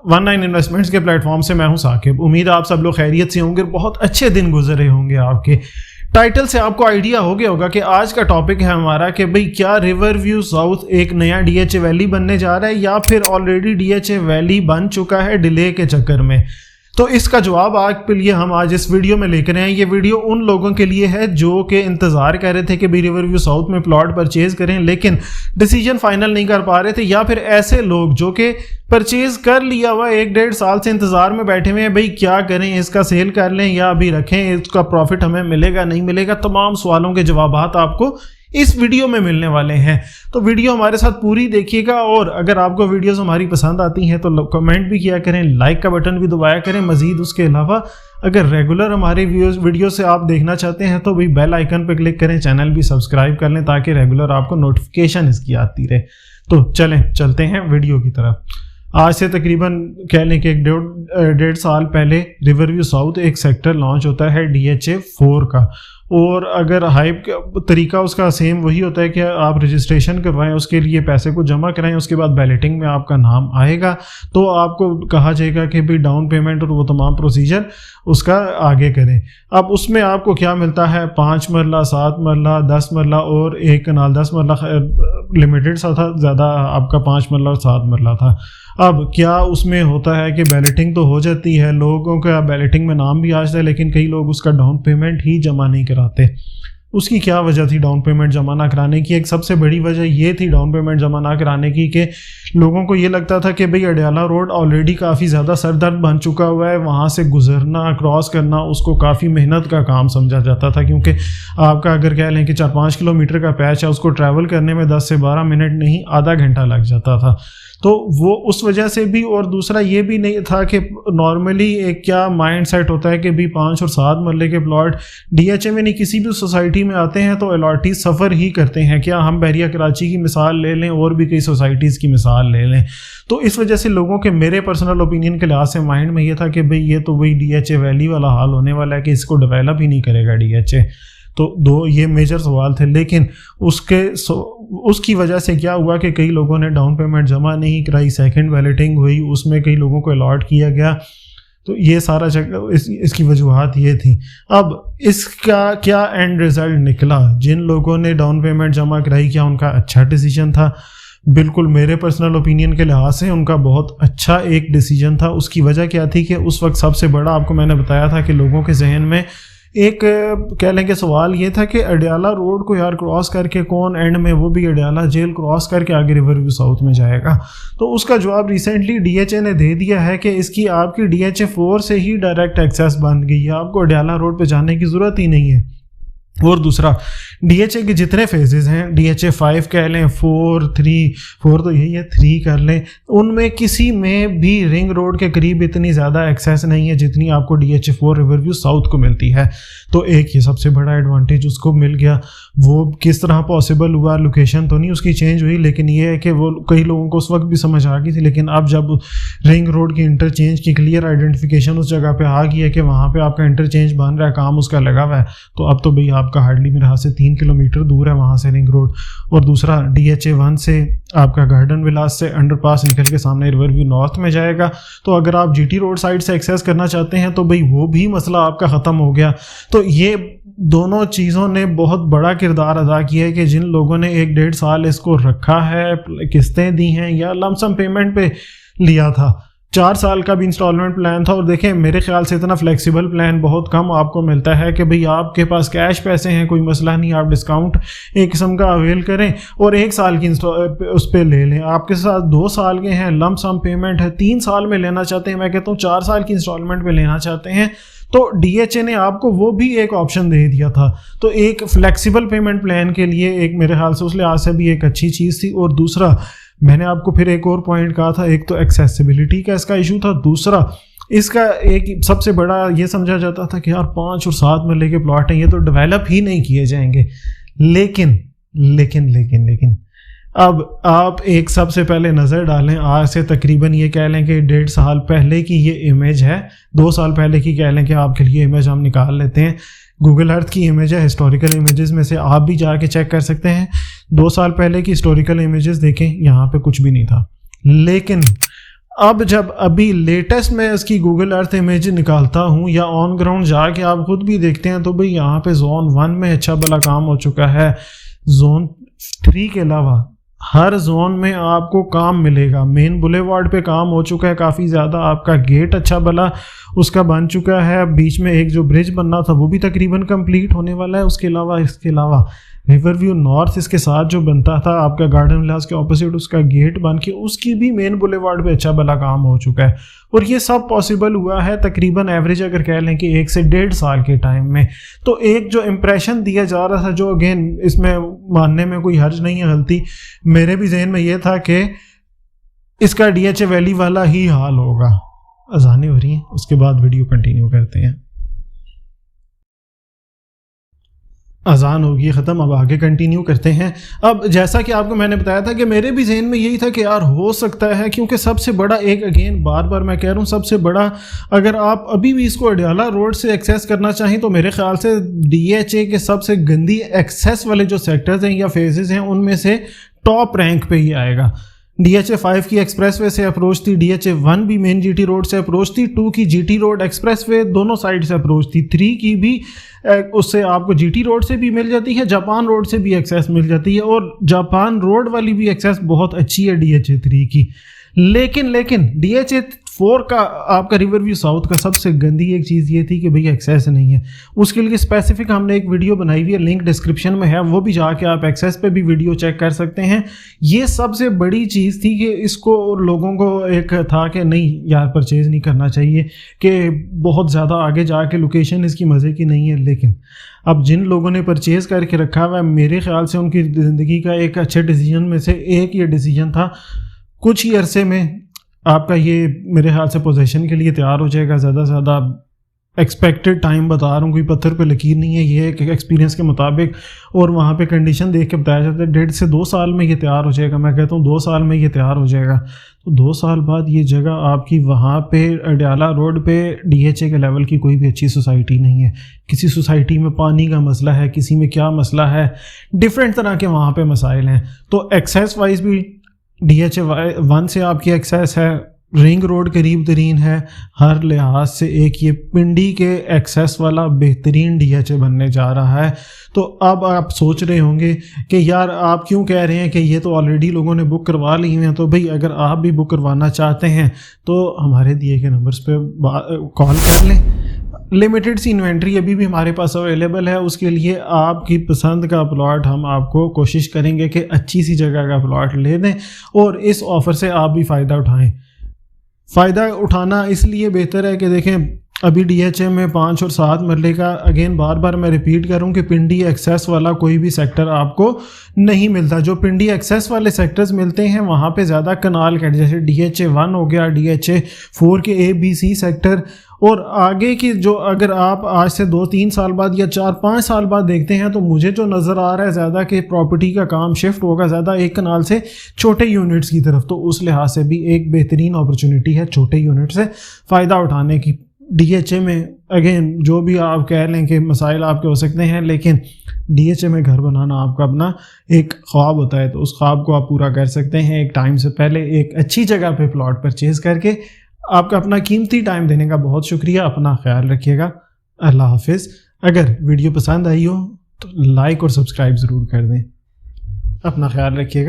19 investments के platform से मैं हूं साकिब। उम्मीद है आप सब लोग खैरियत से होंगे, बहुत अच्छे दिन गुजरे होंगे आपके। टाइटल से आपको आइडिया हो गया होगा कि आज का टॉपिक है हमारा कि भाई क्या रिवर व्यू साउथ एक नया DHA वैली बनने जा रहा है या फिर ऑलरेडी DHA वैली बन चुका है डिले के चक्कर में। तो इसका जवाब आज के लिए हम आज इस वीडियो में लेकर आए। ये वीडियो उन लोगों के लिए है जो कि इंतज़ार कर रहे थे कि भाई रिवर व्यू साउथ में प्लॉट परचेज़ करें लेकिन डिसीजन फाइनल नहीं कर पा रहे थे, या फिर ऐसे लोग जो कि परचेज़ कर लिया हुआ 1-1.5 साल से इंतज़ार में बैठे हुए हैं, भाई क्या करें, इसका सेल कर लें या अभी रखें, इसका प्रॉफिट हमें मिलेगा नहीं मिलेगा। तमाम सवालों के जवाबात आपको इस वीडियो में मिलने वाले हैं। तो वीडियो हमारे साथ पूरी देखिएगा, और अगर आपको वीडियोस हमारी पसंद आती हैं तो कमेंट भी किया करें, लाइक का बटन भी दबाया करें। मज़ीद उसके अलावा अगर रेगुलर हमारे वीडियो से आप देखना चाहते हैं तो भाई बेल आइकन पर क्लिक करें, चैनल भी सब्सक्राइब कर लें ताकि रेगुलर आपको नोटिफिकेशन इसकी आती रहे। तो चलते हैं वीडियो की तरफ। आज से तकरीबन कह लें कि 1.5 साल पहले रिवर व्यू साउथ एक सेक्टर लॉन्च होता है DHA 4 का, और अगर हाइप तरीका उसका सेम वही होता है कि आप रजिस्ट्रेशन करवाएं, उसके लिए पैसे को जमा कराएं, उसके बाद बैलेटिंग में आपका नाम आएगा तो आपको कहा जाएगा कि भाई डाउन पेमेंट और वो तमाम प्रोसीजर उसका आगे करें। अब उसमें आपको क्या मिलता है, 5 मरला, 7 मरला, 10 मरला और 1 कनाल। 10 मरला लिमिटेड सा था, ज़्यादा आपका 5 मरला और 7 मरला था। अब क्या उसमें होता है कि बैलेटिंग तो हो जाती है, लोगों का बैलेटिंग में नाम भी आ जाता है, लेकिन कई लोग उसका डाउन पेमेंट ही जमा नहीं कराते। उसकी क्या वजह थी डाउन पेमेंट जमा ना कराने की? एक सबसे बड़ी वजह ये थी डाउन पेमेंट जमा ना कराने की कि लोगों को ये लगता था कि भाई अडयाला रोड ऑलरेडी काफ़ी ज़्यादा सरदर्द बन चुका हुआ है, वहाँ से गुजरना, क्रॉस करना उसको काफ़ी मेहनत का काम समझा जाता था, क्योंकि आपका अगर कह लें कि 4-5 किलोमीटर का पैच है, उसको ट्रैवल करने में 10 से 12 मिनट नहीं, आधा घंटा लग जाता था। तो वो उस वजह से भी, और दूसरा ये भी नहीं था कि नॉर्मली एक क्या माइंड सेट होता है कि भी 5 और 7 मरले के प्लॉट DHA में नहीं, किसी भी सोसाइटी में आते हैं तो अलॉटी सफ़र ही करते हैं। क्या हम बहरिया कराची की मिसाल ले लें और भी कई सोसाइटीज़ की मिसाल ले लें, तो इस वजह से लोगों के, मेरे पर्सनल ओपिनियन के लिहाज से माइंड में ये था कि भाई ये तो वही DHA वैली वाला हाल होने वाला है कि इसको डेवलप ही नहीं करेगा DHA। तो दो ये मेजर सवाल थे, लेकिन उसकी वजह से क्या हुआ कि कई लोगों ने डाउन पेमेंट जमा नहीं कराई, सेकंड बैलेटिंग हुई, उसमें कई लोगों को अलॉट किया गया। तो ये सारा इसकी वजूहात ये थी। अब इसका क्या एंड रिज़ल्ट निकला? जिन लोगों ने डाउन पेमेंट जमा कराई, क्या उनका अच्छा डिसीजन था? बिल्कुल, मेरे पर्सनल ओपिनियन के लिहाज से उनका बहुत अच्छा एक डिसीजन था। उसकी वजह क्या थी कि उस वक्त सबसे बड़ा, आपको मैंने बताया था कि लोगों के जहन में एक कह लें कि सवाल ये था कि अडयाला रोड को यार क्रॉस करके कौन एंड में, वो भी अडयाला जेल क्रॉस करके आगे रिवर व्यू साउथ में जाएगा। तो उसका जवाब रिसेंटली DHA ने दे दिया है कि इसकी आपकी DHA 4 से ही डायरेक्ट एक्सेस बन गई है, आपको अडयाला रोड पे जाने की ज़रूरत ही नहीं है। और दूसरा, DHA के जितने फेजेस हैं, DHA 5 कह लें, 4 तो यही है, 3 कर लें, उनमें किसी में भी रिंग रोड के करीब इतनी ज़्यादा एक्सेस नहीं है जितनी आपको DHA 4 रिवर व्यू साउथ को मिलती है। तो एक ये सबसे बड़ा एडवांटेज उसको मिल गया। वो किस तरह पॉसिबल हुआ, लोकेशन तो नहीं उसकी चेंज हुई, लेकिन ये है कि वो कई लोगों को उस वक्त भी समझ आ गई थी, लेकिन अब जब रिंग रोड की इंटरचेंज की क्लियर आइडेंटिफिकेशन उस जगह पे आ गई है कि वहाँ पे आपका इंटरचेंज बन रहा है, काम उसका लगा हुआ है, तो अब तो भाई आपका हार्डली मेरे हाथ से 3 किलोमीटर दूर है वहाँ से रिंग रोड। और दूसरा, DHA 1 से आपका गार्डन विलास से अंडरपास निकल के सामने रिवर व्यू नॉर्थ में जाएगा। तो अगर आप GT रोड साइड से एक्सेस करना चाहते हैं तो भाई वो भी मसला आपका ख़त्म हो गया। तो ये दोनों चीज़ों ने बहुत बड़ा किरदार अदा किया है कि जिन लोगों ने 1-1.5 साल इसको रखा है, किस्तें दी हैं या लमसम पेमेंट पे लिया था, 4 साल का भी इंस्टॉलमेंट प्लान था। और देखें, मेरे ख्याल से इतना फ्लेक्सिबल प्लान बहुत कम आपको मिलता है कि भाई आपके पास कैश पैसे हैं, कोई मसला नहीं, आप डिस्काउंट एक किस्म का अवेल करें और 1 साल की उस पर ले लें। आपके साथ 2 साल के हैं, लमसम पेमेंट है, 3 साल में लेना चाहते हैं, मैं कहता हूँ 4 साल की इंस्टॉलमेंट पे लेना चाहते हैं, तो DHA ने आपको वो भी एक ऑप्शन दे दिया था। तो एक फ्लेक्सिबल पेमेंट प्लान के लिए एक मेरे ख्याल से उस लिहाज से भी एक अच्छी चीज़ थी। और दूसरा, मैंने आपको फिर एक और पॉइंट कहा था, एक तो एक्सेसिबिलिटी का इसका इशू था, दूसरा इसका एक सबसे बड़ा ये समझा जाता था कि यार 5 और 7 मरले के प्लॉट हैं, ये तो डेवलप ही नहीं किए जाएंगे। लेकिन अब आप एक सबसे पहले नज़र डालें, आज से तकरीबन ये कह लें कि 1.5 साल पहले की ये इमेज है, 2 साल पहले की कह लें कि आपके लिए इमेज हम निकाल लेते हैं। गूगल अर्थ की इमेज है, हिस्टोरिकल इमेजेस में से आप भी जाके चेक कर सकते हैं। 2 साल पहले की हिस्टोरिकल इमेजेस देखें, यहाँ पे कुछ भी नहीं था। लेकिन اب جب ابھی لیٹسٹ میں اس کی گوگل ارتھ امیج نکالتا ہوں یا آن گراؤنڈ جا کے آپ خود بھی دیکھتے ہیں تو بھئی یہاں پہ زون 1 میں اچھا بلا کام ہو چکا ہے. زون 3 کے علاوہ ہر زون میں آپ کو کام ملے گا. مین بولے وارڈ پہ کام ہو چکا ہے کافی زیادہ. آپ کا گیٹ اچھا بلا اس کا بن چکا ہے. بیچ میں ایک جو برج بننا تھا وہ بھی تقریباً کمپلیٹ ہونے والا ہے. اس کے علاوہ ریور ویو نارتھ اس کے ساتھ جو بنتا تھا آپ کا گارڈن ولاس کے اپوزٹ اس کا گیٹ بن کے اس کی بھی مین بولے وارڈ پہ اچھا بلا کام ہو چکا ہے. اور یہ سب پاسبل ہوا ہے تقریباً ایوریج اگر کہہ لیں کہ 1 سے 1.5 سال کے ٹائم میں. تو ایک جو امپریشن دیا جا رہا تھا جو اگین اس میں ماننے میں کوئی حرج نہیں ہے, غلطی میرے بھی ذہن میں یہ تھا کہ اس کا ڈی ایچ اے ویلی والا ہی حال ہوگا. اذانیں ہو رہی ہیں, اس کے بعد ویڈیو کنٹینیو کرتے ہیں. اذان ہوگی ختم, اب آگے کنٹینیو کرتے ہیں. اب جیسا کہ آپ کو میں نے بتایا تھا کہ میرے بھی ذہن میں یہی تھا کہ یار ہو سکتا ہے, کیونکہ سب سے بڑا ایک اگین بار میں کہہ رہا ہوں سب سے بڑا, اگر آپ ابھی بھی اس کو اڈیالہ روڈ سے ایکسیس کرنا چاہیں تو میرے خیال سے ڈی ایچ اے کے سب سے گندی ایکسیس والے جو سیکٹرز ہیں یا فیزز ہیں ان میں سے ٹاپ رینک پہ ہی آئے گا. ڈی ایچ اے 5 کی ایکسپریس وے سے اپروچ تھی, ڈی ایچ اے 1 بھی مین جی ٹی روڈ سے اپروچ تھی, 2 کی جی ٹی روڈ ایکسپریس وے دونوں سائڈ سے اپروچ تھی, 3 کی بھی اس سے آپ کو جی ٹی روڈ سے بھی مل جاتی ہے, جاپان روڈ سے بھی ایکسیس مل جاتی ہے, اور جاپان روڈ والی بھی ایکسیس بہت اچھی ہے ڈی ایچ اے 3 کی. لیکن ڈی ایچ اے 4 کا آپ کا ریور ویو ساؤتھ کا سب سے گندی ایک چیز یہ تھی کہ بھئی ایکسیس نہیں ہے. اس کے لیے اسپیسیفک ہم نے ایک ویڈیو بنائی ہوئی ہے, لنک ڈسکرپشن میں ہے, وہ بھی جا کے آپ ایکسیس پہ بھی ویڈیو چیک کر سکتے ہیں. یہ سب سے بڑی چیز تھی کہ اس کو لوگوں کو ایک تھا کہ نہیں یار پرچیز نہیں کرنا چاہیے, کہ بہت زیادہ آگے جا کے لوکیشن اس کی مزے کی نہیں ہے. لیکن اب جن لوگوں نے پرچیز کر کے رکھا ہوا ہے میرے خیال سے ان کی زندگی کا ایک اچھے ڈیسیجن میں سے ایک یہ ڈیسیجن تھا. کچھ ہی عرصے میں آپ کا یہ میرے خیال سے پوزیشن کے لیے تیار ہو جائے گا. زیادہ سے زیادہ ایکسپیکٹڈ ٹائم بتا رہا ہوں, کوئی پتھر پہ لکیر نہیں ہے, یہ ایک ایکسپیرینس کے مطابق اور وہاں پہ کنڈیشن دیکھ کے بتایا جاتا ہے 1.5 سے 2 سال میں یہ تیار ہو جائے گا. میں کہتا ہوں 2 سال میں یہ تیار ہو جائے گا. تو 2 سال بعد یہ جگہ آپ کی وہاں پہ اڈیالہ روڈ پہ ڈی ایچ اے کے لیول کی کوئی بھی اچھی سوسائٹی نہیں ہے. کسی سوسائٹی میں پانی کا مسئلہ ہے, کسی میں کیا مسئلہ ہے, ڈفرینٹ طرح کے وہاں پہ مسائل ہیں. تو ایکسیس وائز بھی ڈی ایچ اے 1 سے آپ کی ایکسیس ہے, رنگ روڈ قریب ترین ہے, ہر لحاظ سے ایک یہ پنڈی کے ایکسیس والا بہترین ڈی ایچ اے بننے جا رہا ہے. تو اب آپ سوچ رہے ہوں گے کہ یار آپ کیوں کہہ رہے ہیں کہ یہ تو آلریڈی لوگوں نے بک کروا لی ہیں. تو بھئی اگر آپ بھی بک کروانا چاہتے ہیں تو ہمارے دیے گئے نمبرز پہ کال کر لیں. لمیٹڈ سی انوینٹری ابھی بھی ہمارے پاس اویلیبل ہے. اس کے لیے آپ کی پسند کا پلاٹ ہم آپ کو کوشش کریں گے کہ اچھی سی جگہ کا پلاٹ لے دیں اور اس آفر سے آپ بھی فائدہ اٹھائیں. فائدہ اٹھانا اس لیے بہتر ہے کہ دیکھیں ابھی ڈی ایچ اے میں 5 اور 7 مرلے کا, اگین بار میں ریپیٹ کروں کہ پنڈی ایکسیس والا کوئی بھی سیکٹر آپ کو نہیں ملتا. جو پنڈی ایکسیس والے سیکٹرز ملتے ہیں وہاں پہ زیادہ کنال کٹ, جیسے ڈی ایچ اے 1 ہو گیا, ڈی ایچ اے 4 کے اے بی سی سیکٹر, اور آگے کی جو اگر آپ آج سے 2-3 سال بعد یا 4-5 سال بعد دیکھتے ہیں تو مجھے جو نظر آ رہا ہے زیادہ کہ پراپرٹی کا کام شفٹ ہوگا زیادہ ایک کنال سے چھوٹے یونٹس کی طرف. تو اس لحاظ سے بھی ایک بہترین اپرچونٹی ہے چھوٹے یونٹ سے فائدہ اٹھانے کی. ڈی ایچ اے میں اگین جو بھی آپ کہہ لیں کہ مسائل آپ کے ہو سکتے ہیں, لیکن ڈی ایچ اے میں گھر بنانا آپ کا اپنا ایک خواب ہوتا ہے, تو اس خواب کو آپ پورا کر سکتے ہیں ایک ٹائم سے پہلے ایک اچھی جگہ پہ پلاٹ پرچیز کر کے. آپ کا اپنا قیمتی ٹائم دینے کا بہت شکریہ. اپنا خیال رکھیے گا. اللہ حافظ. اگر ویڈیو پسند آئی ہو تو لائک اور سبسکرائب ضرور کر دیں. اپنا خیال رکھیے گا.